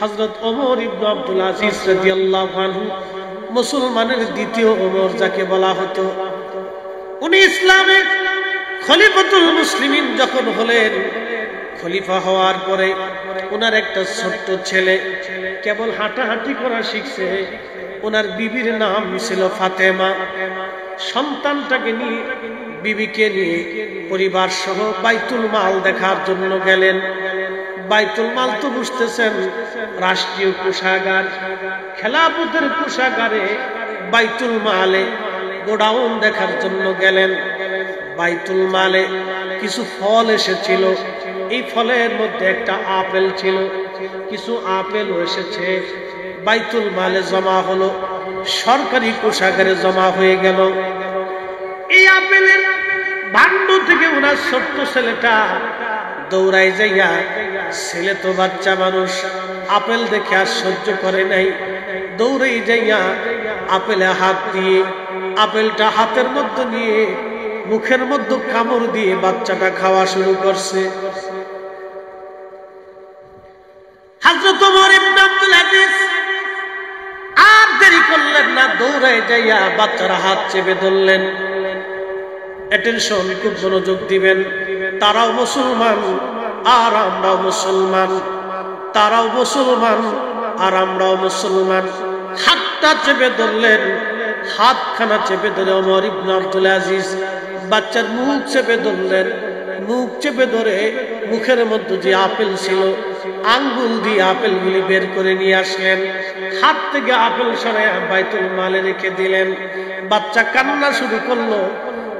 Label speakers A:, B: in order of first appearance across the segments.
A: হযরত ওমর ইবনে আব্দুল আজিজ রাদিয়াল্লাহু আনহু, মুসলমানের দ্বিতীয় ওমর যাকে বলা হতো, উনি ইসলামের খলিফাতুল মুসলিমিন যখন হলেন, খলিফা হওয়ার পরে ওনার একটা ছোট্ট ছেলে কেবল হাঁটাহাঁটি করা শিখছে। ওনার বিবির নাম ছিল ফাতেমা। সন্তানটাকে নিয়ে, বিবিকে নিয়ে পরিবার সহ বাইতুল মাল দেখার জন্য গেলেন। বাইতুল মাল তো বুঝতেছেন, রাষ্ট্রীয় কোষাগার, খেলাফতের কোষাগারে বাইতুল মালে গোডাউন দেখার জন্য গেলেন। বাইতুল মালে কিছু ফল এসেছিল, এই ফলের মধ্যে একটা আপেল ছিল, কিছু আপেল এসেছে, বাইতুল মালে জমা হলো, সরকারি কোষাগারে জমা হয়ে গেল। এই আপেলের ভাণ্ড থেকে ওনার ছোট্ট ছেলেটা দৌড়াই যাইয়া, ছেলে তো বাচ্চা মানুষ, আপেল দেখে আর সহ্য করে নাই, দৌড়াই যাইয়া আপেলে হাত দিয়ে আপেলটা হাতের মধ্যে নিয়ে মুখের মধ্যে কামড় দিয়ে বাচ্চাটা খাওয়া শুরু করছে। হযরত ওমর ইবনে আব্দুল আজিজ আর দেরি করলেন না, দৌড়ায় যাইয়া বাচ্চার হাত চেপে ধরলেন। অ্যাটেনশন, খুব মনোযোগ দিবেন, তারাও মুসলমান আর আমরাও মুসলমান, তারাও মুসলমান আর আমরাও মুসলমান। হাতটা চেপে ধরলেন, হাতখানা চেপে ধরে ওমর ইবনে আব্দুল আজিজ বাচ্চার মুখ চেপে ধরলেন। মুখ চেপে ধরে মুখের মধ্যে যে আপেল ছিল, আঙ্গুল দিয়ে আপেলগুলি বের করে নিয়ে আসলেন। হাত থেকে আপেল সরাইয়া বাইতুল মালে রেখে দিলেন। বাচ্চা কান্না শুরু করলো।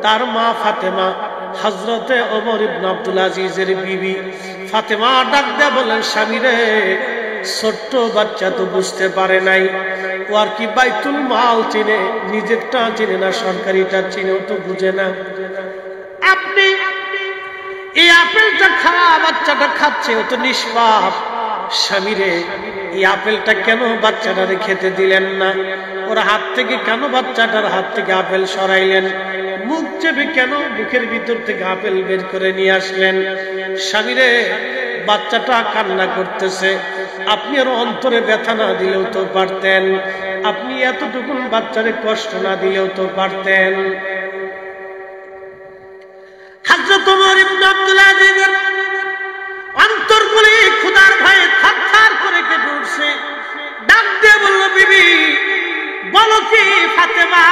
A: তার মা ফাতেমা, হযরতে ওমর ইবনে আব্দুল আজিজের বিবি ফাতেমা ডাক দেয়া বলেন, স্বামী রে, ছোট্ট বাচ্চা তো বুঝতে পারে নাই, ও আর কি বাইতুল মাল চিনে, নিজেরটা চিনে না, সরকারিটা চিনেও তো বুঝে না। আপনি এই আপেলটা খাওয়া, বাচ্চাটা খাচ্ছে, ও তো নিষ্পাপ। স্বামী রে, এই আপেলটা কেন বাচ্চাটারে খেতে দিলেন না? ওর হাত থেকে কেন, বাচ্চাটার হাত থেকে আপেল সরাইলেন? মুখ চেপে কেন মুখের ভিতর থেকে আপেল বের করে নিয়ে আসলেন? স্বামী রে, বাচ্চাটা কান্না করতেছে, আপনি আরো অন্তরে ব্যথা না দিলেও তো পারতেন, আপনি এতটুকু বাচ্চারে কষ্ট না দিলেও তো পারতেন। হযরত ওমর ইবনে আব্দুল আজিজের অন্তরগুলি ক্ষুধার ভয়ে থরথর করে কেঁপে উঠছে। ডাক দিয়ে বলল, বিবি বলো কি, ফাতেমা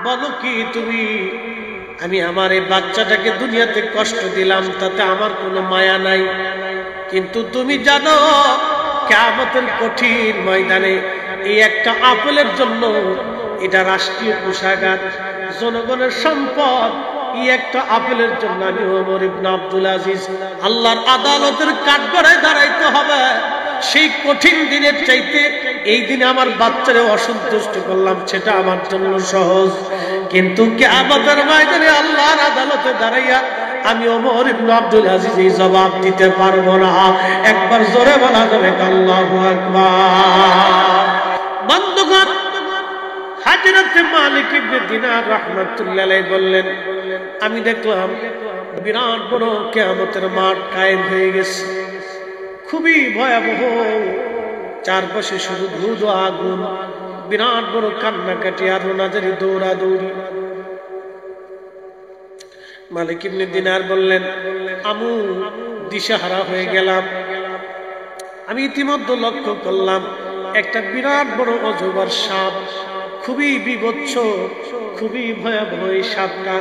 A: বলো কি তুমি? আমি আমার এই বাচ্চাটাকে দুনিয়াতে কষ্ট দিলাম, তাতে আমার কোনো মায়া নাই, কিন্তু তুমি জানো কিয়ামতের কঠিন ময়দানে এই একটা আপেলের জন্য, এটা রাষ্ট্রীয় কোষাগার, জনগণের সম্পদ, এই একটা আপেলের জন্য আমি ওমর ইবনে আব্দুল আজিজ আল্লাহর আদালতের কাঠগড়ায় দাঁড়াইতে হবে। সেই কঠিন দিনের চাইতে এই দিনে আমার বাচ্চারে অসন্তুষ্ট করলাম, সেটা আমার জন্য সহজ, কিন্তু কিয়ামতের ময়দানে আল্লাহর আদালতে দাঁড়াইয়া আমি ওমর ইবনে আব্দুল আজিজ এই জবাব দিতে পারবো না। একবার জোরে বলা যাবে আল্লাহু আকবার। বন্ধুগণ, হযরত মালিক ইবনে দিনার রাহমাতুল্লাহ আলাইহি বললেন, আমি দেখলাম বিরাট বড় কিয়ামতের মাঠ কায়েম হয়ে গেছে, খুবই ভয়াবহ, চারপাশে শুধু ধুধ আগুন, বিরাট বড় কান্নাকাটি আর ওনাদের দৌড়াদৌড়ি। মালিক ইবনে দিনার বললেন, আমু দিশাহারা হয়ে গেলাম। আমি ইতিমধ্যে লক্ষ্য করলাম একটা বিরাট বড় অজগর সাপ, খুবই বিভৎস, খুবই ভয়াবহ। এই সাপটা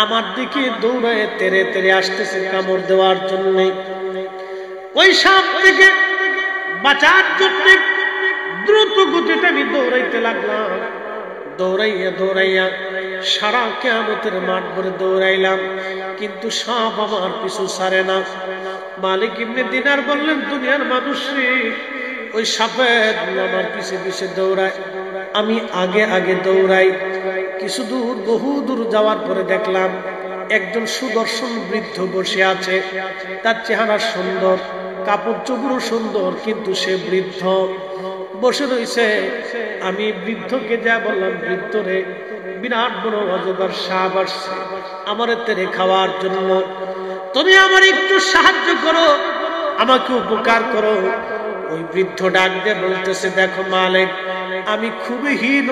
A: আমার দিকে দৌড়ায় তেরে তেরে আসতেছে কামড় দেওয়ার জন্য। ওই সাপ থেকে বাঁচার জন্য দ্রুত গতিতে আমি দৌড়াইতে লাগলাম। দৌড়াইয়া দৌড়াইয়া সারা কিয়ামতের মাঠ ভরে দৌড়াইলাম, কিন্তু সাপ আমার পিছু ছাড়ে না। মালিক ইবনে দিনার বললেন, দুনিয়ার মানুষ ওই সাপের আমার পিছে পিছে দৌড়ায়, আমি আগে আগে দৌড়াই। কিছু দূর, বহু দূর যাওয়ার পরে দেখলাম একজন সুদর্শন বৃদ্ধ বসে আছে। তার চেহারা সুন্দর, কাপড় চোপড়ও সুন্দর, কিন্তু সে বৃদ্ধ বসে রয়েছে। আমি বৃদ্ধকে যা বললাম, বৃদ্ধ রে, বিরাট বড় অজগর সাপ আসছে আমার তেরে খাওয়ার জন্য, তুমি আমার একটু সাহায্য করো, আমাকে উপকার করো। ওই বৃদ্ধ ডাক দিয়ে বলতেছে, দেখো মালিক, আমি খুবই হীন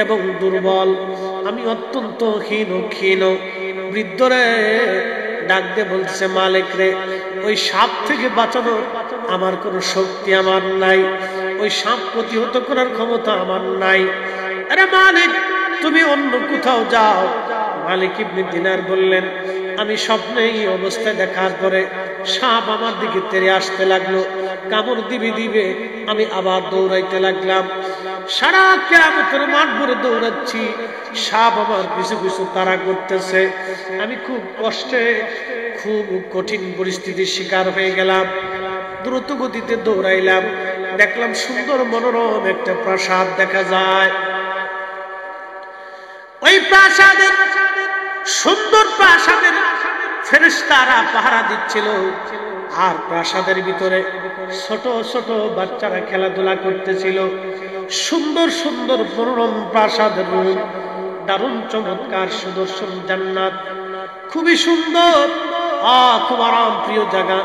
A: এবং দুর্বল, আমি অত্যন্ত ক্ষীণ। বৃদ্ধরে ডাক দিয়ে বলতেছে, মালিক রে, ওই সাপ থেকে বাঁচানোর আমার কোনো শক্তি আমার নাই, ওই সাপ প্রতিহত করার ক্ষমতা আমার নাই। আরে মালিক, তুমি অন্য কোথাও যাও। মালিক ইবনে দিনার বললেন, আমি স্বপ্নে এই অবস্থায় দেখার পরে সাপ আমার দিকে তেড়ে আসতে লাগলো, কামড় দিবে আমি আবার দৌড়াইতে লাগলাম। সারা কিয়ামতের মাঠ ভরে দৌড়াচ্ছি, সাপ আমার পিছু পিছু তাড়া করতেছে। আমি খুব কষ্টে, খুব কঠিন পরিস্থিতির শিকার হয়ে গেলাম। দ্রুত গতিতে দৌড়াইলাম, দেখলাম সুন্দর মনোরম একটা প্রাসাদ দেখা যায়। ওই প্রাসাদের, সুন্দর প্রাসাদের ফেরেশতারা পাহারা দিচ্ছিল, আর প্রাসাদের ভিতরে ছোট ছোট বাচ্চারা খেলাধুলা করতেছিল। সুন্দর সুন্দর মনোরম প্রাসাদের রূপ, দারুণ চমৎকার সুদর্শন জান্নাত, খুবই সুন্দর, খুব আরাম প্রিয় জায়গা।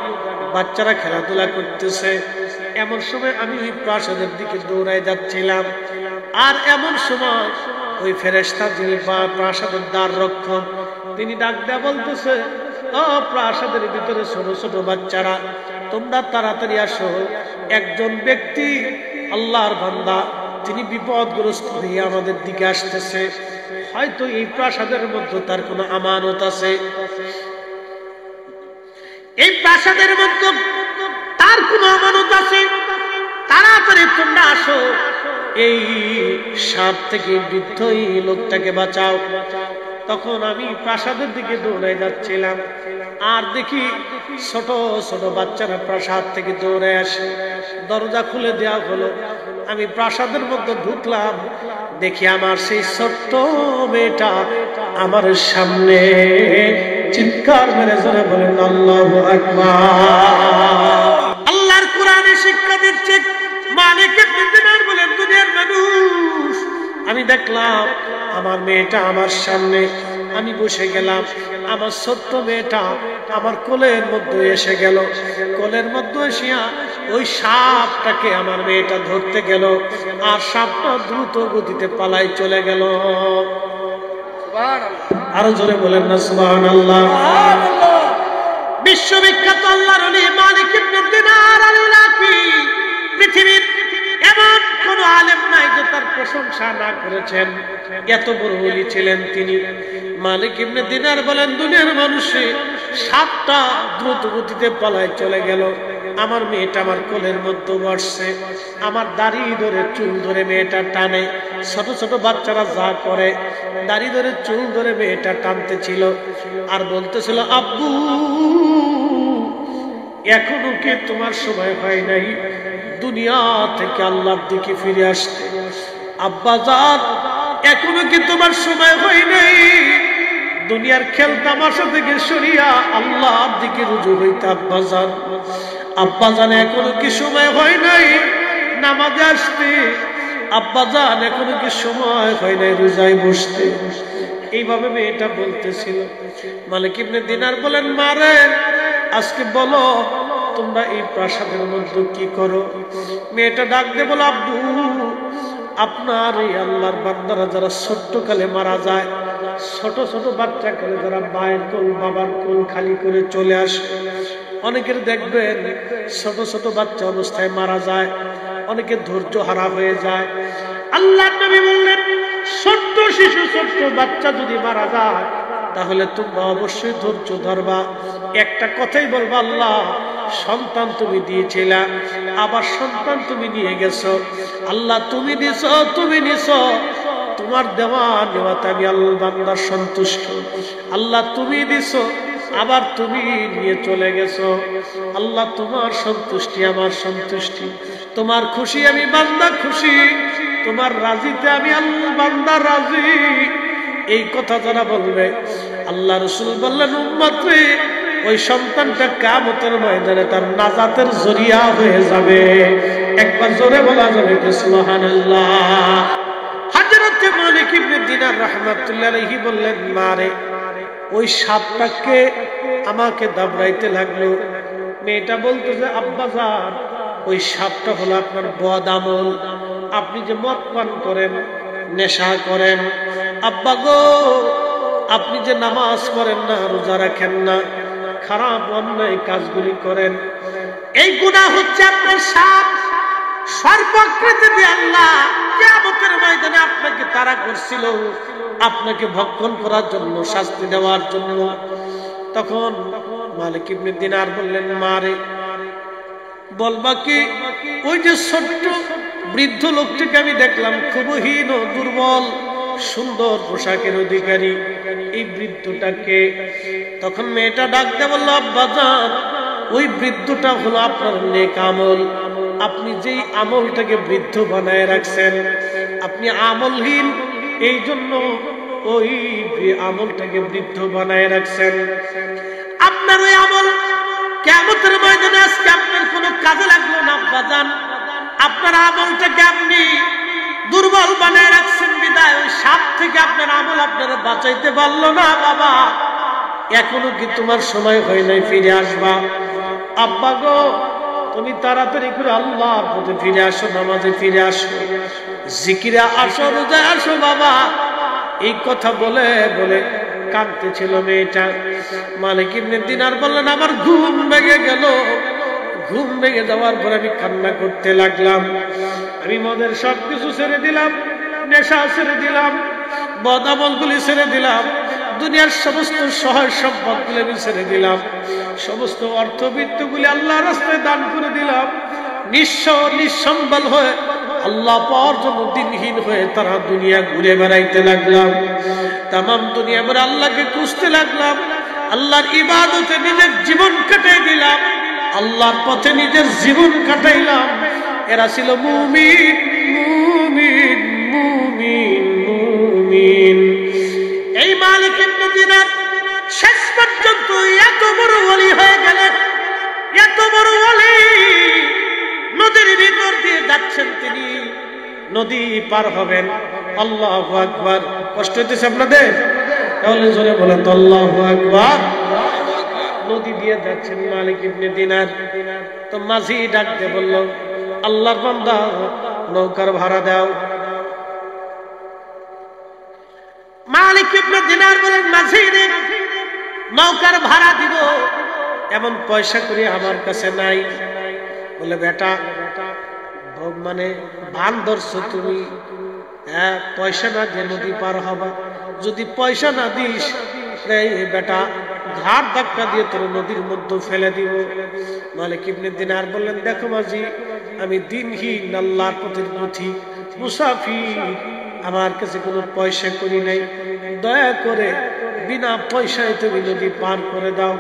A: বাচ্চারা খেলাধুলা করতেছে। এমন সময় আমি ওই প্রাসাদের দিকে দৌড়ায় যাচ্ছিলাম, আর এমন সময় ওই ফেরেশতা, যিনি প্রাসাদের দ্বার রক্ষক, তিনি ডাক দেয়া বলতেছে, ও প্রাসাদের ভিতরে ছোট ছোট বাচ্চারা, তোমরা তাড়াতাড়ি আসো। একজন ব্যক্তি, আল্লাহর বান্দা, তিনি বিপদগ্রস্ত হয়ে আমাদের দিকে আসতেছে। হয়তো এই প্রাসাদের মধ্যে তার কোনো আমানত আছে, এই প্রাসাদের মধ্যে তার কোনো আমানত আছে, তাড়াতাড়ি তোমরা আসো, এই সাপ থেকে বৃদ্ধ এই লোকটাকে বাঁচাও। তখন আমি প্রাসাদের দিকে দৌড়ে যাচ্ছিলাম, আর দেখি ছোট ছোট বাচ্চারা প্রাসাদ থেকে দৌড়ে আসে। দরজা খুলে দেওয়া হলো, আমি প্রাসাদের মধ্যে ঢুকলাম, দেখি আমার সেই ছোট্ট মেয়েটা আমার সামনে। চিৎকার মেরে জোরে বলেন আল্লাহু আকবার। আল্লাহর কোরআনে শিক্ষা দিচ্ছে, মালিক ইবনে দিনার বলেন, দুনিয়ার মানুষ, আমি দেখলাম আমার মেয়েটা আমার সামনে, আমি বসে গেলাম, আমার ছোট্ট মেয়েটা আমার কোলের মধ্যে এসে গেল। কোলের মধ্যে এসিয়া ওই সাপটাকে আমার মেয়েটা ধরতে গেল, আর সাপটা দ্রুত গতিতে পালাই চলে গেল। আরো জোরে বলেন না সুবহানাল্লাহ। বিশ্ববিখ্যাত আল্লাহর ওলি মালিক ইবনে দিনার আল-ইলাকি, পৃথিবীর এমন কোন আলেম নাই যে তার প্রশংসা না করেছেন, এত বড় ওলি ছিলেন তিনি। মালিক ইবনে দিনার বলেন, দুনিয়ার মানুষে সাপটা দ্রুত গতিতে পালায় চলে গেল, আমার মেয়েটা আমার কোলের মধ্যে বসছে, আমার দাড়ি ধরে চুল ধরে মেয়েটা টানে। ছোট ছোট বাচ্চারা যা করে, দাড়ি ধরে চুল ধরে মেয়েটা টানতেছিল, আর বলতেছিল, আব্বু এখনো কি তোমার সময় হয় নাই দুনিয়া থেকে আল্লাহর দিকে ফিরে আসতে? আব্বাজান এখনো কি তোমার সময় হয় নাই দুনিয়ার খেল তামাশা থেকে সরিয়া আল্লাহর দিকে রুজু হইতে? আব্বাজান, আব্বাজান এখনো কি সময় হয় নাই নামাজে আসতে? আব্বাজান এখনো কি সময় হয় নাই রোজায় বসতে? এইভাবে মেয়েটা বলতেছিল। মালিক ইবনে দিনার বলেন, মারে আজকে বলো তোমরা এই প্রাসাদের মধ্যে কি করো? মেয়েটা ডাক দিয়ে বলো, আব্বু আপনার এই আল্লাহর বান্দারা যারা ছোট্ট কালে মারা যায়, ছোট ছোট বাচ্চা কালে যারা মায়ের কোল বাবার কোল খালি করে চলে আসে, অনেকের দেখবেন ছোট ছোট বাচ্চা অবস্থায় মারা যায়, অনেকের ধৈর্য হারা হয়ে যায়। আল্লাহর নবী বললেন, ছোট্ট শিশু ছোট্ট বাচ্চা যদি মারা যায় তাহলে তোমরা অবশ্যই ধৈর্য ধরবা, একটা কথাই বলবা, আল্লাহ সন্তান তুমি দিয়েছিলা, আবার সন্তান তুমি নিয়ে গেছো, আল্লাহ তুমি দিছো, তুমি নিছো, তোমার দেওয়া নেওয়াতে আমি আল্লাহ বান্দা সন্তুষ্ট। আল্লাহ তুমি দিছো, আবার তুমি নিয়ে চলে গেছো, আল্লাহ তোমার সন্তুষ্টি আমার সন্তুষ্টি, তোমার খুশি আমি বান্দা খুশি, তোমার রাজিতে আমি আল্লাহ বান্দা রাজি। এই কথা যারা বলবে, আল্লাহ রাসূল বললেন, উম্মত রে, ওই সন্তানটা কিয়ামতের ময়দানে তার নাজাতের জরিয়া হয়ে যাবে। একবার জোরে বলা যাবে সুবহানাল্লাহ। হযরত মালিক ইবনে দিনার রাহমাতুল্লাহ আলাইহি বললেন, মারে ওই সাপটাকে আমাকে দাবড়াইতে লাগলো। মেয়েটা বলতেছে, আব্বাজান ওই সাপটা হলো আপনার বদ আমল। আপনি যে মদ পান করেন, নেশা করেন, আব্বা গো আপনি যে নামাজ পড়েন না, রোজা রাখেন না, খারাপ অন্যায় কাজগুলি করেন, এই গুনাহ হচ্ছে আপনার সাপ। সর্বাকৃতি দিয়ে আল্লাহ কিয়ামতের ময়দানে আপনাকে তাড়া করছিল, আপনাকে ভক্ষণ করার জন্য, শাস্তি দেওয়ার জন্য। তখন মালিক ইবনে দিনার বললেন, মারে বলবা কি ওই যে ছোট্ট বৃদ্ধ লোকটিকে আমি দেখলাম, খুব হীন দুর্বল, সুন্দর পোশাকের অধিকারী, এই বৃদ্ধটাকে। তখন মেয়েটা ডাক দিয়ে বলল, আব্বাজান ওই বৃদ্ধটা হলো আপনার নেক আমল। আপনি যেই আমলটাকে বৃদ্ধ বানায় রাখছেন, আপনি আমলহীন, এই জন্য ওই আমলটাকে বৃদ্ধ বানায় রাখছেন। আপনার ওই আমল কিয়ামতের ময়দানে আজকে আপনার কোনো কাজে লাগলো না আব্বাজান। আপনার আমলটাকে আপনি দুর্বল বানায় রাখছেন বিদায় ওই সাপ থেকে আপনার আমল আপনারা বাঁচাইতে পারলো না। বাবা এখনো কি তোমার সময় হয় নাই ফিরে আসবা? আব্বা গো তুমি তাড়াতাড়ি করে আল্লাহর পথে ফিরে আসো, নামাজে ফিরে আসো, জিকিরে আসো, রোজায় আসো বাবা। এই কথা বলে বলে কাঁদতেছিল মেয়েটা। মালিক ইবনে দিনার বললেন, আমার ঘুম ভেঙে গেল। ঘুম ভেঙে যাওয়ার পর আমি কান্না করতে লাগলাম। আমি মদের সবকিছু ছেড়ে দিলাম, নেশা ছেড়ে দিলাম, বদামলগুলি ছেড়ে দিলাম, দুনিয়ার সমস্ত সহায় সম্পদগুলি আমি ছেড়ে দিলাম, সমস্ত অর্থবিত্তগুলি আল্লাহর রাস্তায় দান করে দিলাম। নিঃস্ব নিঃসম্বল হয়ে আল্লাহ পাওয়ার জন্য দিনহীন হয়ে তারা দুনিয়া ঘুরে বেড়াইতে লাগলাম। তামাম দুনিয়া ভরে আল্লাহকে খুঁজতে লাগলাম, আল্লাহর ইবাদতে নিজের জীবন কাটাই দিলাম, আল্লাহর পথে নিজের জীবন কাটাইলাম। এরা ছিল মুমিন মুমিন মুমিন মুমিন। এই মালিক ইবনে দিনার শেষ পর্যন্ত এত বড় ওলি হয়ে গেলেন, এত বড় ওলি। নদীর ভিতর দিয়ে যাচ্ছেন তিনি, নদী পার হবেন। আল্লাহু আকবার। কষ্ট হইতেছে আপনাদের? তাহলে জোরে বলেন তো আল্লাহু আকবার। নদী দিয়ে যাচ্ছেন মালিক ইবনে দিনার। তো মাঝি ডাক দিয়ে বলল, আল্লাহর বান্দা নৌকার ভাড়া দাও। মালিক ইবনে দিনার বলেন, মাঝি রে নৌকার ভাড়া দিব এমন পয়সা করি আমার কাছে নাই। বলে বেটা মানে ভান ধরছো তুমি, হ্যাঁ পয়সা না দিয়ে নদী পার হবা, যদি পয়সা না দিস বেটা ঘাট ধাক্কা দিয়ে তোর নদীর মধ্যে ফেলে দিব। মালিক ইবনে দিনার বললেন, দেখো মাঝি আমি দিনহীন আল্লাহর পথের পথিক মুসাফির, আমার কাছে কোনো পয়সা করি নাই, দয়া করে বিনা পয়সায় তুমি নদী পার করে দাও।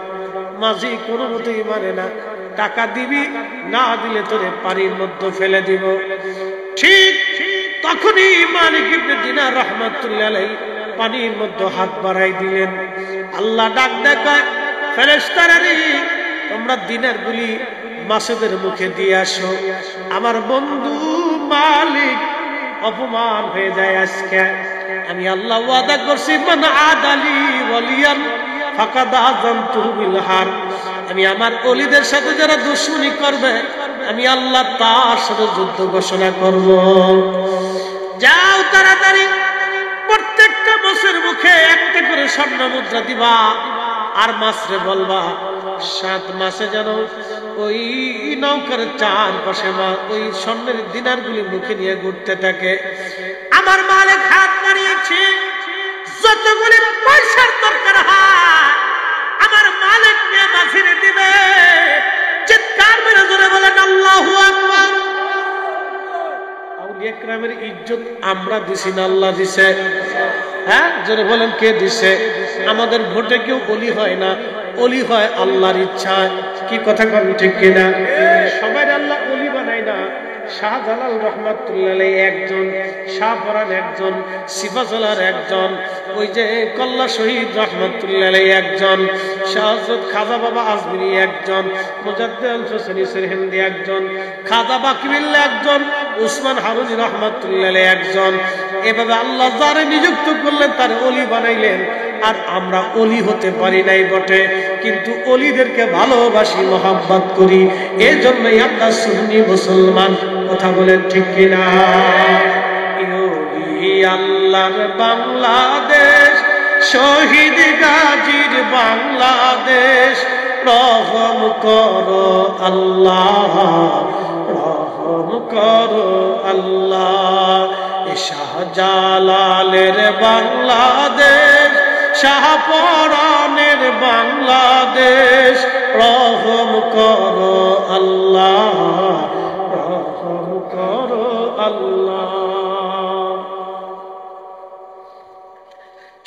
A: মাঝি কোনো মতেই মানে না, টাকা দিবি, না দিলে তোরে পানির মধ্যে ফেলে দিব। ঠিক তখনই মালিক ইবনে দিনার রাহমাতুল্লাহ আলাইহি পানির মধ্যে হাত বাড়াই দিলেন। আল্লাহ ডাক দেখায়, ফেরেশতারা রে তোমরা দিনার গুলি মাসুদের মুখে দিয়ে আসো। আমার বন্ধু মালিক অপমান হয়ে যায় আজকে। আমি আল্লাহ ওয়াদা করছি, মান আদালি ওয়ালিয়ান ফাকাদ আযানতুহু বিল হারব। আমি আমার ওলিদের সাথে যারা দুশমনি করবে, আমি আল্লাহ তার সাথে যুদ্ধ ঘোষণা করব। যাও তাড়াতাড়ি প্রত্যেকটা মাছের মুখে একটা করে স্বর্ণ মুদ্রা দিবা, আর মাছরে বলবা 7 মাসে যেন ওই নৌকার চারপাশে ওই স্বর্ণের দিনারগুলি মুখে নিয়ে ঘুরতে থাকে। আমার মালিক হাত বাড়িয়েছে, যতগুলি পয়সার দরকার হয় আমার মালিক নিয়ে মাঝিরে দিবে। চিৎকার মেরে জোরে বলেন আল্লাহু আকবার। আউলিয়া কেরামের ইজ্জত আমরা দিছি না আল্লাহ দিছে? হ্যাঁ জোরে বলেন কে দিছে? আমাদের ভোটে কেউ ওলি হয় না, ওলি হয় আল্লাহর ইচ্ছায়। কি কথা কন ঠিক কিনা? সবাই আল্লাহ ওলি বানায় না। শাহজালাল রহমাতুল্লাহ আলাইহি একজন, শাহপরান একজন, সিফাজলার একজন, ওই যে কল্লা শহীদ রহমাতুল্লাহ আলাইহি একজন, শাহযত খাজা বাবা আজমিরি একজন, মুজাদ্দিদ হোসেন সিরহিন্দি একজন, খাজা বাকিবিল্লাহ একজন, উসমান হারুনি রহমাতুল্লাহ আলাইহি একজন। এভাবে আল্লাহ যারে নিযুক্ত করলেন তার ওলি বানাইলেন। আর আমরা অলি হতে পারি নাই বটে, কিন্তু অলিদেরকে ভালোবাসি, মহব্বত করি, এই জন্যই আমরা সুন্নি মুসলমান। কথা বলেন ঠিক কিনা? আল্লাহর বাংলাদেশ, শহীদ গাজীর বাংলাদেশ, রহম করো আল্লাহ, রহম করো আল্লাহ। শাহজালালের বাংলাদেশ, শাহপরানের বাংলাদেশ, রহম করো আল্লাহ, রহম করো আল্লাহ।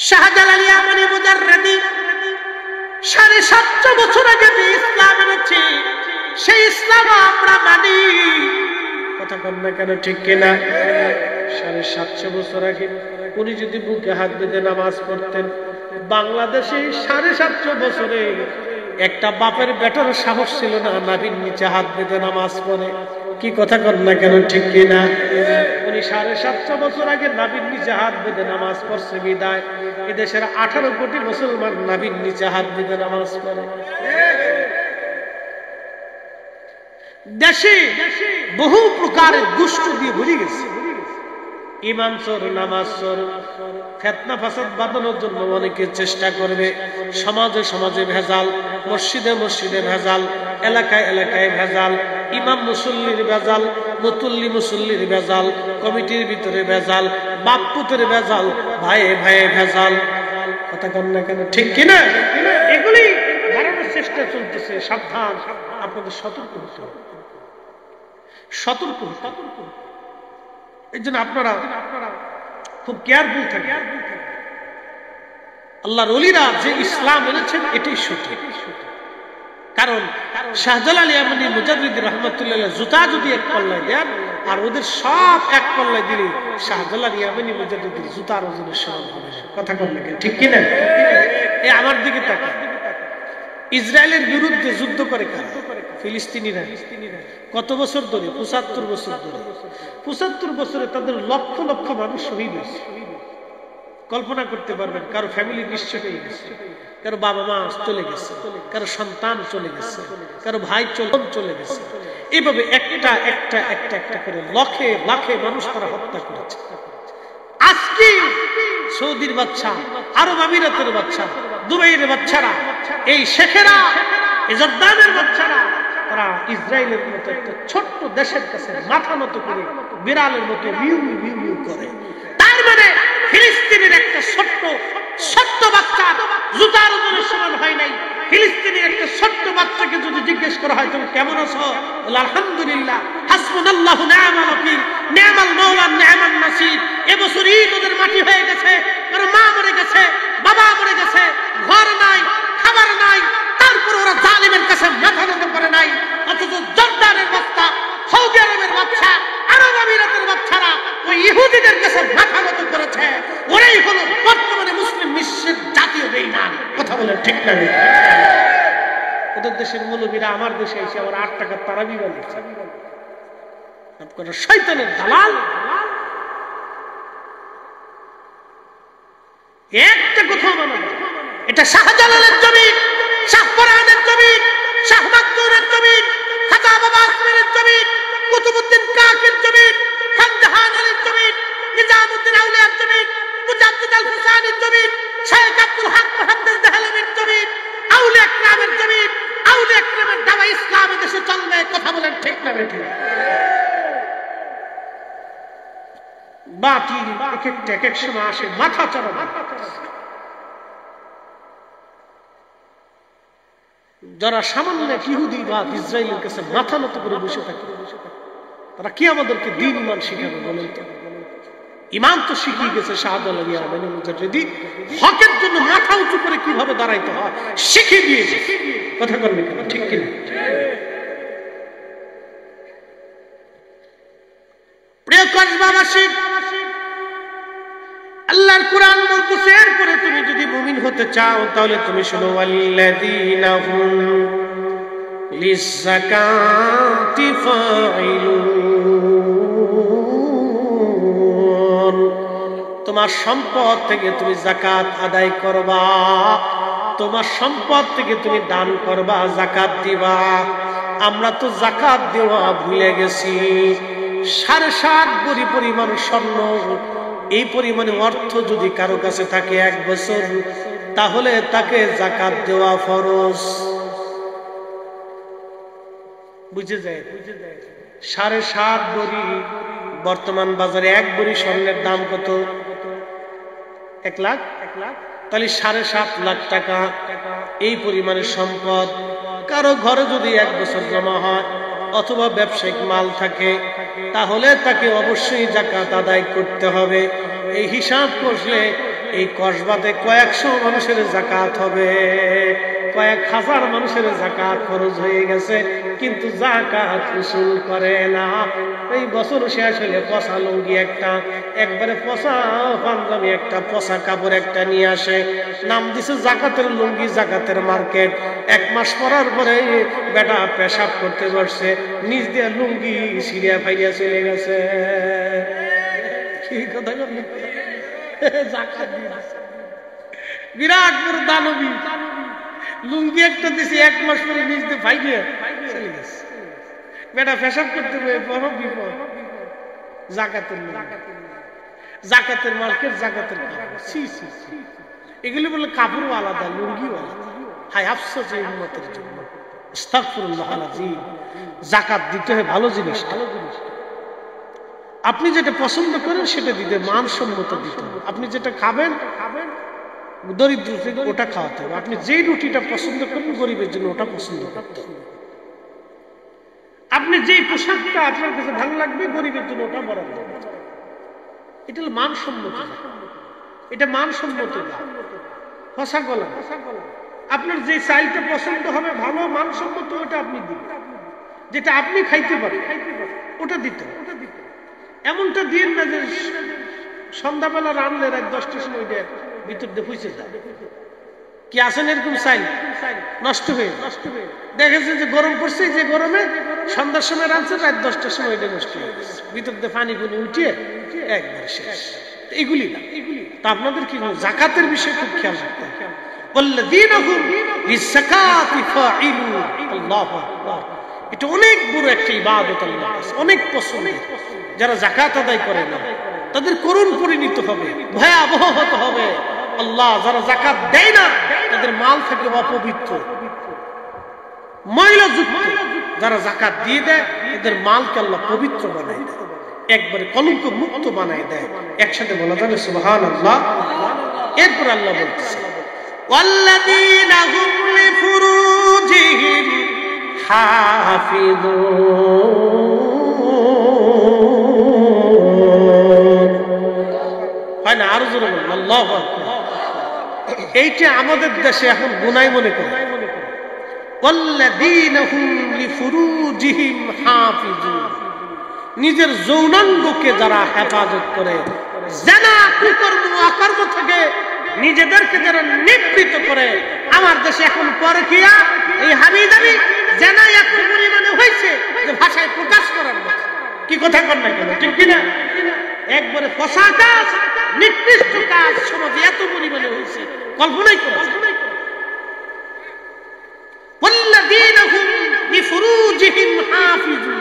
A: শাহজালাল ইয়ামানি মুজাররিদি 750 বছর আগে যে ইসলাম এনেছে, সেই ইসলাম আমরা মানি। কথা বল না কেন, ঠিক কিনা? 750 বছর আগে উনি যদি বুকে হাত বেঁধে নামাজ পড়তেন, বাংলাদেশে 750 বছরে একটা বাপের বেটার সাহস ছিল না নাভির নিচে হাত বেঁধে নামাজ পড়ে। কি কথা কর না কেন, ঠিক কিনা? উনি 750 বছর আগে নাভির নিচে হাত বেঁধে নামাজ পড়ছে বিদায় এদেশের 18 কোটি মুসলমান নাভির নিচে হাত বেঁধে নামাজ পড়ে। দেশে বহু প্রকারের দুষ্ট দিয়ে ভরে গেছে, ইমান চোর, নামাজ চোর, ফিতনা ফাসাদ বাঁধানোর জন্য অনেকে চেষ্টা করবে। সমাজে সমাজে ভেজাল, মসজিদে মসজিদে ভেজাল, এলাকায় এলাকায় ভেজাল, ইমাম মুসল্লির ভেজাল, মুতুল্লি মুসল্লির ভেজাল, কমিটির ভিতরে ভেজাল, বাপ পুতের ভেজাল, ভাইয়ে ভাইয়ে ভেজাল। কথা কন না কেন, ঠিক কিনা? এগুলি বাড়ানোর চেষ্টা চলতেছে। সাবধান, আপনাদের সতর্ক হতে হবে, সতর্ক সতর্ক। এই জন্য আপনারা খুব কেয়ারফুল থাকেন। আল্লাহর ওলিরা যে ইসলাম এনেছেন এটাই সঠিক। কারণ শাহজালাল ইয়ামানি মুজাদ্দিদ রাহমাতুল্লাহ জুতা যদি এক পাল্লায় দেন আর ওদের সব এক পাল্লায় দিলে শাহজালাল ইয়ামানি মুজাদ্দিদের জুতার ওজনের সমান হবে। কথা বল না, ঠিক কিনা? এই আমার দিকে তাকান। ইসরায়েলের বিরুদ্ধে যুদ্ধ করে কারা? ফিলিস্তিনিরা। কত বছর ধরে? 75 বছর ধরে। 75 বছরে তাদের লক্ষ লক্ষ মানুষ শহীদ হয়েছে। কল্পনা করতে পারবেন? কারো ফ্যামিলি নিঃস্ব হয়ে গেছে, কারো বাবা মা চলে গেছে, কারো সন্তান চলে গেছে, কারো ভাই চলে গেছে। এইভাবে একটা একটা একটা একটা করে লক্ষে লাখে মানুষ তারা হত্যা করেছে। আজকে সৌদির বাচ্চা, আরব আমিরাতের বাচ্চা, দুবাইয়ের বাচ্চারা, এই শেখেরা, এই জর্দানের বাচ্চারা, তারা ইসরায়েলের মতো একটা ছোট্ট দেশের কাছে মাথা নত করে বিড়ালের মতো মিউ মিউ মিউ করে। তার মানে ফিলিস্তিনের একটা ছোট্ট বাচ্চা জুতার ওজনের সমান হয় নাই। ফিলিস্তিনের একটা ছোট্ট বাচ্চাকে যদি জিজ্ঞেস করা হয় তুমি কেমন আছো, আলহামদুলিল্লাহ, হাসবুনাল্লাহু নি'মাল ওয়াকিল, নি'মাল মাওলা নি'মান নাসির। এবছর ঈদ ওদের মাটি হয়ে গেছে, কারো মা মরে গেছে, বাবা মরে গেছে, ঘর নাই, খাবার নাই, তারপর ওরা জালিমের কাছে মাথা নত করে নাই। অথচ জর্দানের বাচ্চা, সৌদি আরবের বাচ্চা, আরব আমিরাতের বাচ্চারা ওই ইহুদিদের কাছে মাথা নত করেছে। ওরাই হলো বর্তমানে মুসলিম বিশ্বের জাতীয় বেঈমান। কথা বলেন ঠিক না? ওদের দেশের মৌলবীরা আমার দেশে এসে আবার 8 টাকার তারাবি বানিয়েছে। আপনারা শয়তানের দালাল। একটা কথা মানো, এটা শাহজালালের জমিন, শাহপরানের জমিন, শাহ মাকদুমের জমিন, খাজা বাবা আসমিনের জমিন, কুতুবউদ্দিন কাকের জমিন, খান জাহান আলীর জমিন, নিজামউদ্দিন আউলিয়ার জমিন, মুজাদ্দিদ আল হুসাইনের জমিন, শেখ আব্দুল হক মুহাম্মদ দেহলভীর জমিন, আউলিয়া কিরামের জমিন। আউলিয়া কিরামের দাওয়া ইসলাম দেশে চলবে। কথা বলেন ঠিক না বেঠিক? বাতিল এক এক সময় আসে মাথা চাড়া। যারা সামান্য ইহুদি বা ইসরায়েলের কাছে মাথা নত করে বসে থাকে, তারা কি আমাদেরকে দ্বীন ইমান শিখাবে বলেন তো? ইমান তো শিখিয়ে গেছে শাহজালাল ইয়ামানি মুজাদ্দিদ। হকের জন্য মাথা উঁচু করে কিভাবে দাঁড়াইতে হয় শিখিয়ে দিয়েছে। কথা বলবে কেন, ঠিক কিনা? প্রিয় কসবাবাসী, আল্লাহর কোরআন বলতেছে এরপরে তুমি যদি মুমিন হতে চাও তাহলে তুমি শোনো, ওয়াল্লাযীনা হুম লিয-যাকাতি ফাইলুন। তোমার সম্পদ থেকে তুমি যাকাত আদায় করবা, তোমার সম্পদ থেকে তুমি দান করবা, যাকাত দিবা। আমরা তো যাকাত দেওয়া ভুলে গেছি। 7.5 ভরি পরিমাণ স্বর্ণ, এই পরিমাণে অর্থ যদি কারো কাছে থাকে 1 বছর, তাহলে তাকে যাকাত দেওয়া ফরজ। বুঝে যায়? 7.5 ভরি, বর্তমান বাজারে 1 ভরি স্বর্ণের দাম কত? 1 লাখ। তাহলে 7.5 লাখ টাকা এই পরিমাণের সম্পদ কারো ঘরে যদি 1 বছর জমা হয় অথবা ব্যবসায়িক মাল থাকে, তাহলে তাকে অবশ্যই যাকাত আদায় করতে হবে। এই হিসাব করলে এই কসবাতে কয়েকশো মানুষের যাকাত হবে, কয়েক হাজার মানুষের যাকাত খরচ হয়ে গেছে, কিন্তু যাকাত উসুল করে না। এই বছর শেষ হলে পচা লুঙ্গি একটা, একবারে পচা পাঞ্জাবি একটা, পচা কাপড় একটা নিয়ে আসে, নাম দিছে যাকাতের লুঙ্গি, যাকাতের মার্কেট। 1 মাস পরার পরে বেটা পেশাব করতে পারছে, নিজ দিয়ে লুঙ্গি সিরিয়া ফাইয়া চলে গেছে। কি কথা বলি? বিরাট বড় দানবী, লুঙ্গি একটা দিছি, 1 মাস পরে নিজ দিয়ে ফাইয়ে চলে গেছে। বেটা পেশাব করতে বড় বিপদ। যাকাতের মার্কেট, যাকাতের এগুলি বলে কাপড়ও আলাদা, লুঙ্গিও আলাদা। হায় আফসোস এই উম্মতের জন্য। আস্তাগফিরুল্লাহ আল-আযীম। যাকাত দিতে হয় ভালো জিনিস। আপনি যেটা পছন্দ করেন সেটা দিতে, মানসম্মত দিতে হবে। আপনি যেটা খাবেন দরিদ্র থেকে ওটা খাওয়াতে হবে। আপনি যেই রুটিটা পছন্দ করেন গরিবের জন্য ওটা পছন্দ করতে হবে। আপনি যেই পোশাকটা আপনার কাছে ভালো লাগবে গরিবের জন্য ওটা বরাদ্দ করতে হবে। এটা হলো মানসম্মত। এটা মানসম্মত ফসা গলা। আপনার যে চাইলটা পছন্দ হবে ভালো মানসম্মত ওটা আপনি দিবেন, যেটা আপনি খাইতে পারেন ওটা দিতে হবে। এমনটা দিয়ে না যে সন্ধ্যাবেলা রানলে রাত 10টার সময় ভিতর দিয়ে ফুসে যায়। কি আছেন এরকম চাইল নষ্ট হয়ে দেখেছেন যে গরম পড়ছে, যে গরমে সন্ধ্যার সময় রানছে, রাত 10টার সময় এটা নষ্ট হয়ে গেছে, ভিতর দিয়ে পানি পুনি উঠিয়ে একবার শেষ। এগুলি না, তা আপনাদের কি যাকাতের বিষয়ে খুব খেয়াল রাখতে হবে। এটা অনেক বড় একটা ইবাদত, আল্লাহর কাছে অনেক পছন্দ। যারা যাকাত আদায় করে না তাদের করুণ পরিণত হবে, ভয়াবহ হতে হবে। আল্লাহ যারা যাকাত দেয় না তাদের মাল থেকে অপবিত্র, ময়লাযুক্ত। যারা যাকাত দিয়ে দেয় তাদের মালকে আল্লাহ পবিত্র বানায় দেয়, একবারে কলঙ্ক মুক্ত বানায় দেয়। একসাথে বলা যাবে সুবহানাল্লাহ। এরপর আল্লাহ বলতেছে ওয়াল্লাযীনা হুম লিফুরুজিহিম হাফিযুন। হয় না? আরো জোরে বলুন আল্লাহু আকবার। এইটা আমাদের দেশে এখন গুনাহ মনে করে। ওয়াল্লাযীনা হুম লিফুরুজিহিম হাফিযুন, নিজের যৌনাঙ্গকে যারা হেফাজত করে, জানা কুকর্ম অকর্ম থেকে নিজেদেরকে যারা নিবৃত্ত করে। আমার দেশে এখন পরকিয়া, এই হাবিজাবি জানা এত পরিমাণে হয়েছে যে ভাষায় প্রকাশ করার মতো। কি কথা কর না কেন, ঠিক কিনা? একবারে ফসা কাজ, নিকৃষ্ট কাজ সমাজে এত পরিমাণে হয়েছে কল্পনাই করা যায় না। ওয়াল্লাযীনা হুম লিফুরুজিহিম হাফিজুন,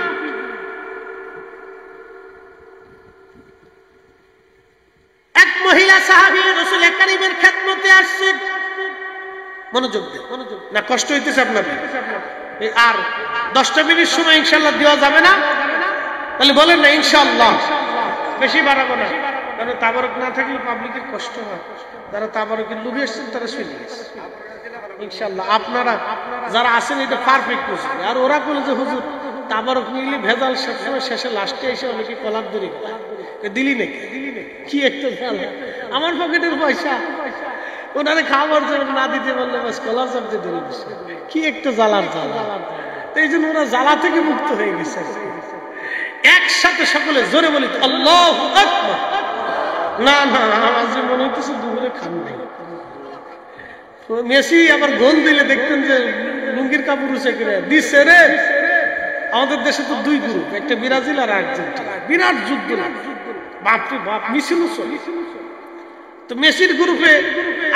A: এক মহিলা সাহাবী রাসূল কারীমের খেদমতে আসছে। মনোযোগ দেন, না কষ্ট হইতেছে আপনাদের? আর 10টা মিনিট সময় ইনশাআল্লাহ দেওয়া যাবে না? তাহলে বলেন না ইনশাআল্লাহ। বেশি বাড়াবো না, কারণ তাবারক না থাকলে পাবলিকের কষ্ট হয়। যারা তাবারকের লোভে এসেছেন তারা শুনে গেছে ইনশাআল্লাহ। আপনারা যারা আছেন এটা পারফেক্ট বুঝবে। আর ওরা বলে যে হুজুর তাবারক নিলে ভেজাল, সবসময় শেষে লাস্টে এসে অনেকে কলার দড়ি দিলি নাকি, কি একটা ঝাল। আমার পকেটের পয়সা ওনারে খাওয়ার জন্য না দিতে বললে বাস কলার চাপতে ধরে গেছে। কি একটা জ্বালার জ্বালা। এই জন্য ওরা জ্বালা থেকে মুক্ত হয়ে গেছে। একসাথে সকলে জোরে বলি আল্লাহু আকবার। না না, আমার যে মনে হইতেছে দুপুরে খান নাই। মেসি আবার গোল দিলে দেখতেন যে লুঙ্গির কাপড় উঁচে করে দিচ্ছে রে। আমাদের দেশে তো 2 গ্রুপ, একটা ব্রাজিল আর আর্জেন্টিনা, বিরাট যুদ্ধ। বাপরে বাপ, মিছিল তো মেসির গ্রুপে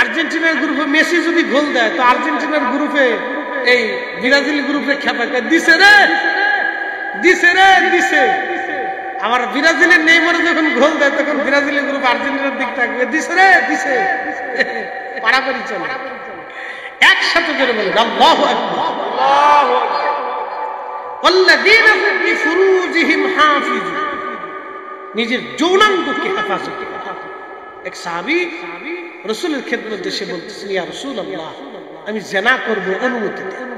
A: আর্জেন্টিনার গ্রুপে মেসি যদি গোল দেয় তো আর্জেন্টিনার গ্রুপে এই ব্রাজিল গ্রুপে খেপা দিছে রে দিছে রে দিছে। আবার ব্রাজিলের নেইমার যখন গোল দেয় তখন ব্রাজিলের গ্রুপ আর্জেন্টিনার দিক থাকবে দিছে রে দিছে। পারাপারি চলে একসাথে করে বলে আল্লাহু আকবার আল্লাহু আকবার। ওয়াল্লাযীনা লিফুরুজিহিম হাফিজুন, নিজের যৌনাঙ্গকে হেফাজত করে। এক সাহাবী রাসূলের খেদমতে এসে বলতেছেন, ইয়া রাসূলুল্লাহ, আমি জিনা করব, অনুমতি দেন।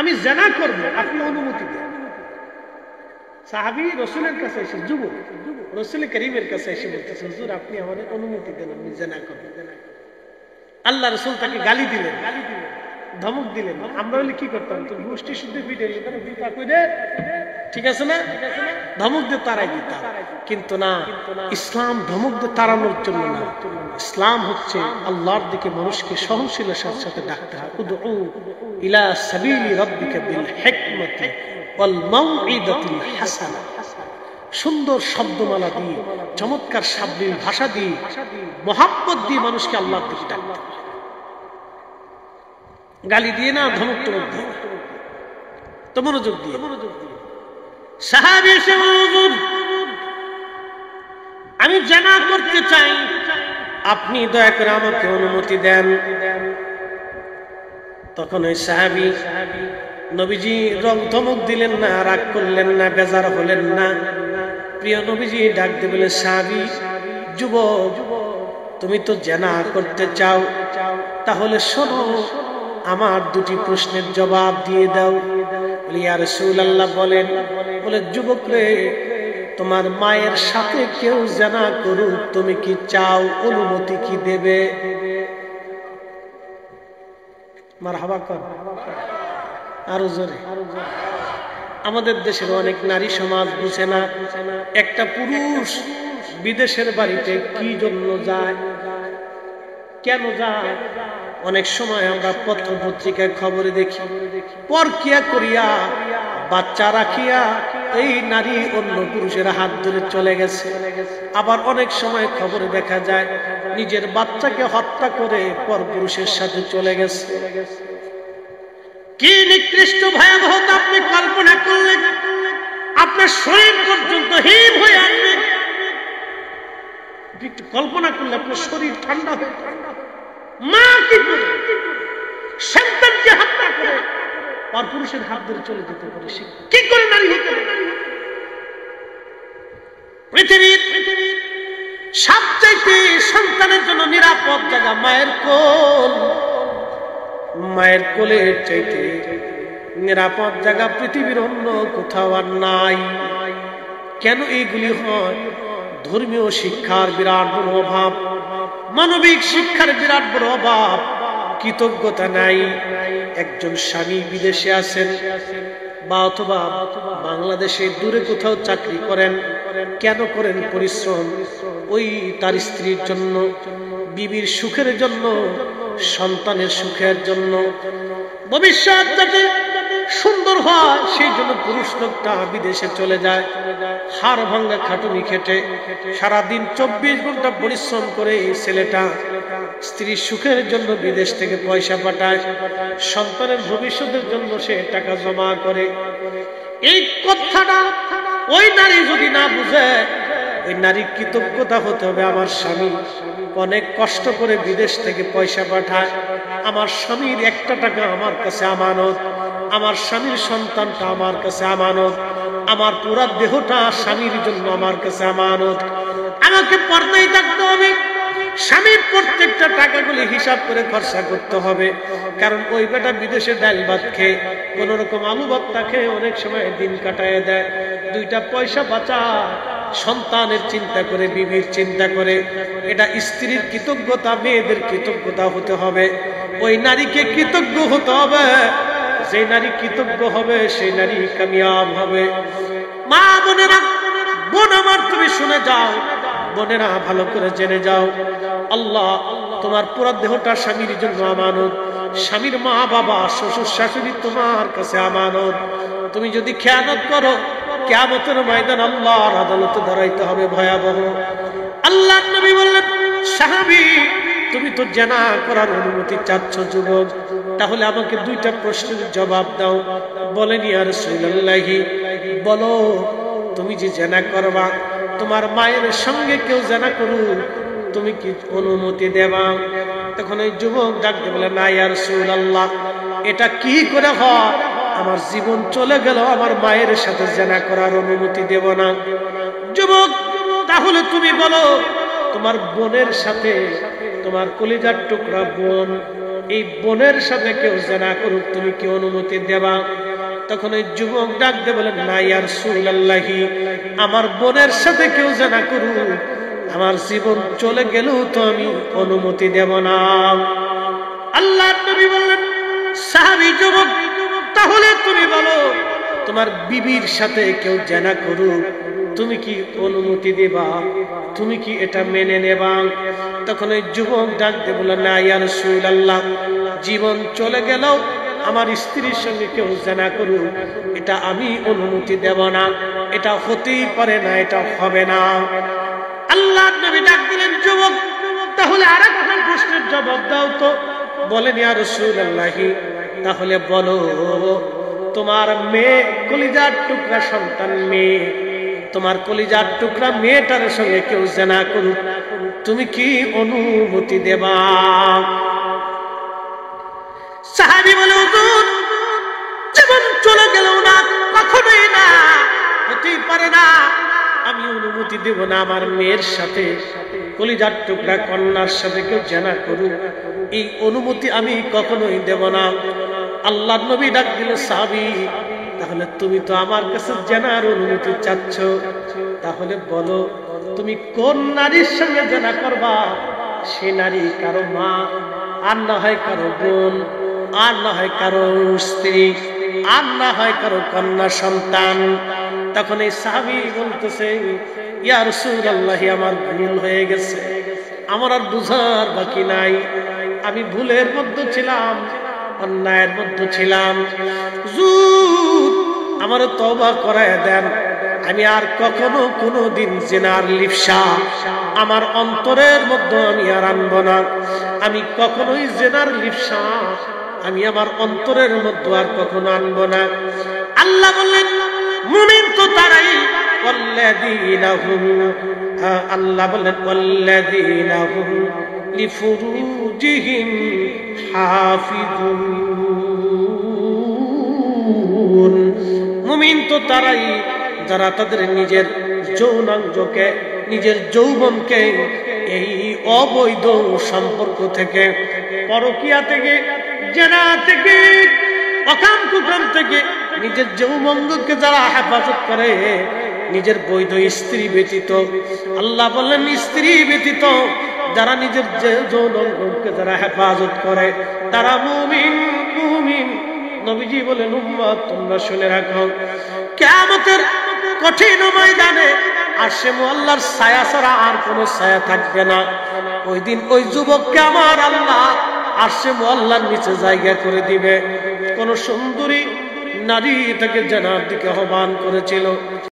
A: আমি জিনা করব, আপনি অনুমতি দেন। সাহাবী রাসূলের কাছে এসে যুবক রাসূল করিমের কাছে এসে বলতেছেন, হুজুর আপনি আমাদের অনুমতি দেন, আমি জিনা করব। আল্লাহ রাসূল তাকে গালি দিলেন, ধমক দিলেন। আমরা হলে কি করতাম? তো গোষ্ঠী শুদ্ধ পিটে ঠিক আছে না, ধমক দিয়ে তারাই দিতাম। কিন্তু না, ইসলাম ধমক দিয়ে তাড়ানোর জন্য না। ইসলাম হচ্ছে আল্লাহর দিকে মানুষকে সহনশীলতার সাথে ডাকতে হয়। উদউ ইলা সাবিলি রাব্বিকা বিল হিকমাতি ওয়াল মাউইদাতিল হাসানা, সুন্দর শব্দমালা দিয়ে, চমৎকার সাবলীল ভাষা দিয়ে, মহাব্বত দিয়ে মানুষকে আল্লাহর দিকে ডাকতে হয়। গালি দিয়ে না, ধমক টমক দিয়ে, তো মনোযোগ দিয়ে। সাহাবী এসে বললেন, আমি জিনা করতে চাই, আপনি দয়া করে আমাকে অনুমতি দেন। তখন ওই সাহাবী নবীজি ধমক দিলেন না, রাগ করলেন না, বেজার হলেন না। প্রিয় নবীজি ডাক দিয়ে বলে, সাহাবী যুবক, তুমি তো জিনা করতে চাও, তাহলে শোনো, আমার দুটি প্রশ্নের জবাব দিয়ে দাও। ইয়া রাসূলুল্লাহ বলেন। বলে, যুবক রে, তোমার মায়ের সাথে কেউ জিনা করুক, তুমি কি চাও? অনুমতি কি দেবে? মারহাবা কর, আরো জোরে। আমাদের দেশের অনেক নারী সমাজ বুঝে না, একটা পুরুষ বিদেশের বাড়িতে কি জন্য যায়, কেন যায়। অনেক সময় আমরা পত্র পত্রিকায় খবরে দেখি, পরকিয়া করিয়া বাচ্চা রাখিয়া এই নারী অন্য পুরুষের হাত ধরে চলে গেছে। আবার অনেক সময় খবরে দেখা যায় নিজের বাচ্চাকে হত্যা করে পরপুরুষের সাথে চলে গেছে। কি নিকৃষ্ট ভয়াবহতা আপনি কল্পনা করলেন! আপনার শরীর পর্যন্ত হিম হয়ে আসবে। একটু কল্পনা করলে আপনার শরীর ঠান্ডা হয়ে, মা কি করে সন্তানকে হত্যা করে পরপুরুষের হাত ধরে চলে যেতে পারে? সে কি করে নারী হতে পারে? পৃথিবীর সবচাইতে সন্তানের জন্য নিরাপদ জায়গা মায়ের কোল। মায়ের কোলের চাইতে নিরাপদ জায়গা পৃথিবীর অন্য কোথাও আর নাই। কেন এইগুলি হয়? ধর্মীয় শিক্ষার বিরাট বড় অভাব, মানবিক শিক্ষার বিরাট বড় অভাব, কৃতজ্ঞতা নাই। একজন স্বামী বিদেশে আছেন বা অথবা বাংলাদেশে দূরে কোথাও চাকরি করেন, কেন করেন পরিশ্রম? ওই তার স্ত্রীর জন্য, বিবির সুখের জন্য, সন্তানের সুখের জন্য, ভবিষ্যৎ যাতে সুন্দর হয় সেই জন্য পুরুষ লোকটা বিদেশে চলে যায়। হাড় ভাঙ্গা খাটুনি খেটে সারাদিন 24 ঘন্টা পরিশ্রম করে এই ছেলেটা স্ত্রীর সুখের জন্য বিদেশ থেকে পয়সা পাঠায়, সন্তানের ভবিষ্যতের জন্য সে টাকা জমা করে। এই কথাটা ওই নারী যদি না বুঝে, ওই নারীর কৃতজ্ঞতা হতে হবে, আমার স্বামী অনেক কষ্ট করে বিদেশ থেকে পয়সা পাঠায়, আমার স্বামীর একটা টাকা আমার কাছে আমানত, আমার স্বামীর সন্তানটা আমার কাছে আমানত, আমার পুরা দেহটা স্বামীর জন্য আমার কাছে আমানত। আমাকে পর্দায় থাকতে হবে, স্বামীর প্রত্যেকটা টাকাগুলি হিসাব করে খরচা করতে হবে। কারণ ওই বেটা বিদেশে ডাল ভাত খেয়ে, কোন রকম আলু ভর্তা খেয়ে অনেক সময় দিন কাটায় দেয়। দুইটা পয়সা বাঁচায়, সন্তানের চিন্তা করে, বিবির চিন্তা করে। এটা স্ত্রীর কৃতজ্ঞতা, মেয়েদের কৃতজ্ঞতা হতে হবে। ওই নারীকে কৃতজ্ঞ হতে হবে। যে নারী কৃতজ্ঞ হবে সেই নারী কামিয়াব হবে। মা বোনেরা, বোন আমার তুমি শুনে যাও, বোনেরা ভালো করে জেনে যাও, আল্লাহ তোমার পুরো দেহটা স্বামীর জন্য আমানত। স্বামীর মা বাবা শ্বশুর শাশুড়ি তোমার কাছে আমানত। তুমি যদি খেয়ানত করো, কিয়ামতের ময়দান আল্লাহর আদালতে দাঁড়াইতে হবে ভয়াবহ। আল্লাহর নবী বললেন, সাহাবী তুমি তো জেনা করার অনুমতি চাচ্ছ যুবক, তাহলে আমাকে দুইটা প্রশ্নের জবাব দাও। বলেন, ইয়া রাসূলুল্লাহ, বলো তুমি যে জেনা করবা, তোমার মায়ের সঙ্গে কেউ জেনা করুক, তুমি কি অনুমতি দেবা? তখন ওই যুবক ডাক দিয়ে বলে, না ইয়া রাসূলুল্লাহ, এটা কি করে হয়? আমার জীবন চলে গেল, আমার মায়ের সাথে জেনা করার অনুমতি দেব না। যুবক, তাহলে তুমি বলো, তোমার বোনের সাথে, তোমার কলিজার টুকরা বোন, এই বোনের সাথে কেউ জেনা করুক, তুমি কি অনুমতি দেবা? তখন ওই যুবক ডাক দিয়ে বলেন, না ইয়া রাসূলুল্লাহ, আমার বোনের সাথে কেউ জেনা করুক, আমার জীবন চলে গেলেও তো আমি অনুমতি দেব না। আল্লাহর নবী বললেন, সাহাবী যুবক, তাহলে তুমি বলো, তোমার বিবির সাথে কেউ জেনা করুক, তুমি কি অনুমতি দেবা? তুমি কি এটা মেনে নেবা? তখন ওই যুবক ডাক দিয়ে বললেন, না ইয়া রাসূলুল্লাহ, জীবন চলে গেলেও আমার স্ত্রীর সঙ্গে কেউ জেনা করুক, এটা আমি অনুমতি দেব না, এটা হতেই পারে না, এটা হবে না। আল্লাহর নবী ডাক দিলেন, যুবক, তাহলে আরেকটা প্রশ্নের জবাব দাও তো। বলেন, ইয়া রাসূলুল্লাহ, তাহলে বলো, তোমার মেয়ে, কলিজার টুকরা সন্তান মেয়ে, তোমার কলিজার টুকরা মেয়েটার সঙ্গে কেউ জেনা করুক, তুমি কি অনুমতি দেবা? সাহাবী বলে, হুজুর, জীবন চলে গেল না, কখনোই না, হতেই পারে না, আমি অনুমতি দেব না আমার মেয়ের সাথে, কলিজার টুকরা কন্যার সাথে কেউ জেনা করুক, এই অনুমতি আমি কখনোই দেব না। আল্লাহর নবী ডাক দিলে, সাহাবী, তাহলে তুমি তো আমার কাছে জেনার অনুমতি চাচ্ছ, তাহলে বলো তুমি কোন নারীর সঙ্গে জেনা করবা? সে নারী কারো মা, আর না হয় কারো বোন, আর না হয় কারো স্ত্রী, আর না হয় কারো কন্যা সন্তান। তখন এই সাহাবী বলতেছে, ইয়া রাসূলুল্লাহ, আমার ভুল হয়ে গেছে, আমার আর বুঝার বাকি নাই, আমি ভুলের মধ্যে ছিলাম, অন্যায়ের মধ্যে ছিলাম, হুজুর আমার তওবা করায় দেন, আমি আর কখনো কোনোদিন জিনার লিপ্সা আমার অন্তরের মধ্যে আমি আর আনবো না, আমি কখনোই জিনার লিপ্সা আমি আমার অন্তরের মধ্যে আর কখনো আনবো না। আল্লাহ বললেন, মুমিন তো তারাই, ওয়াল্লাযীনা হুম, আল্লাহ বললেন, ওয়াল্লাযীনা হুম লিফুরুজিহিম হাফিজুন, মুমিন তো তারাই যারা তাদের নিজের যৌনাঙ্গকে, নিজের যৌবনকে এই অবৈধ সম্পর্ক থেকে, পরকীয়া থেকে, জেনা থেকে, অকাম কুকাম থেকে নিজের যৌবনকে যারা হেফাজত করে, নিজের বৈধ স্ত্রী ব্যতীত, আল্লাহ বললেন স্ত্রী ব্যতীত যারা নিজের যৌনাঙ্গকে যারা হেফাজত করে, তারা মুমিন। মুমিন নবীজি বলেন, উম্মত তোমরা শুনে রাখো, কিয়ামতের কঠিন ময়দানে আরশে মুআল্লার ছায়া ছাড়া আর কোনো ছায়া থাকবে না। ওই দিন ওই যুবককে আমার আল্লাহ আরশে মুআল্লার নিচে জায়গা করে দিবে। কোন সুন্দরী নারী তাকে জান্নাতের দিকে আহ্বান করেছিল,